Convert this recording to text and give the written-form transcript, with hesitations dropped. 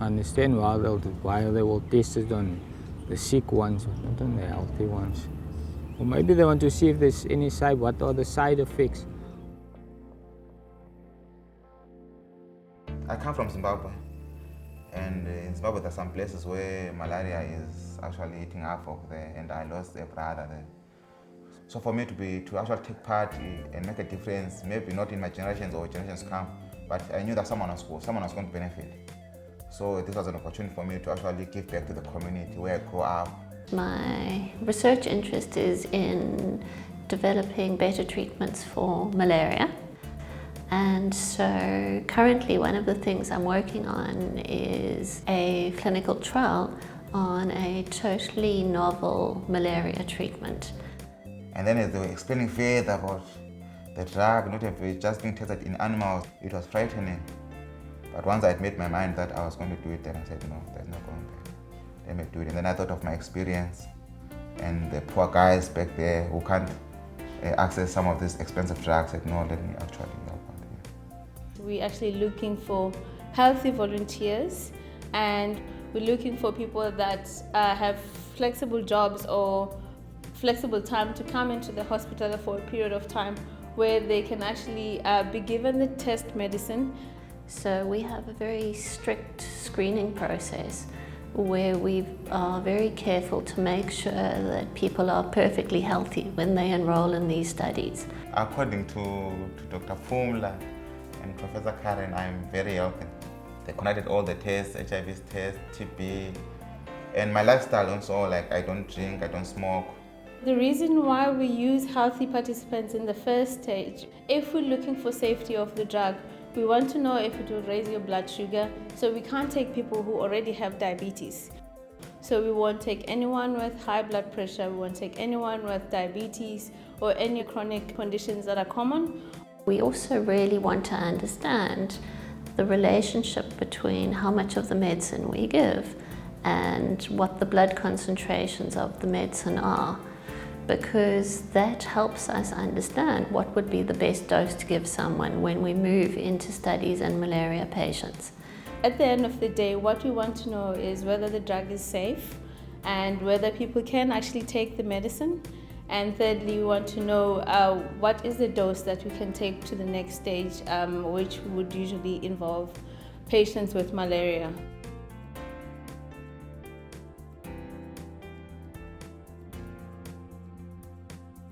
understand why they will test it on the sick ones, not on the healthy ones. Or maybe they want to see if there's any what are the side effects. I come from Zimbabwe, and in Zimbabwe there's some places where malaria is actually eating havoc there, and I lost a brother there. So for me to actually take part and make a difference, maybe not in my generations or generations come, but I knew that someone was going to benefit. So this was an opportunity for me to actually give back to the community where I grew up. My research interest is in developing better treatments for malaria. And so currently one of the things I'm working on is a clinical trial on a totally novel malaria treatment. And then as they were explaining further about the drug, not just being tested in animals, it was frightening. But once I had made my mind that I was going to do it, then I said, no, there's not going to be. Let me do it. And then I thought of my experience and the poor guys back there who can't access some of these expensive drugs. I said, no, let me actually help out here. We're actually looking for healthy volunteers, and we're looking for people that have flexible jobs or flexible time to come into the hospital for a period of time where they can actually be given the test medicine. So we have a very strict screening process where we are very careful to make sure that people are perfectly healthy when they enroll in these studies. According to Dr. Fumla and Professor Karen, I'm very healthy. They conducted all the tests, HIV tests, TB, and my lifestyle also, like I don't drink, I don't smoke. The reason why we use healthy participants in the first stage, if we're looking for safety of the drug, we want to know if it will raise your blood sugar, so we can't take people who already have diabetes. So we won't take anyone with high blood pressure, we won't take anyone with diabetes or any chronic conditions that are common. We also really want to understand the relationship between how much of the medicine we give and what the blood concentrations of the medicine are, because that helps us understand what would be the best dose to give someone when we move into studies in malaria patients. At the end of the day, what we want to know is whether the drug is safe and whether people can actually take the medicine. And thirdly, we want to know what is the dose that we can take to the next stage, which would usually involve patients with malaria.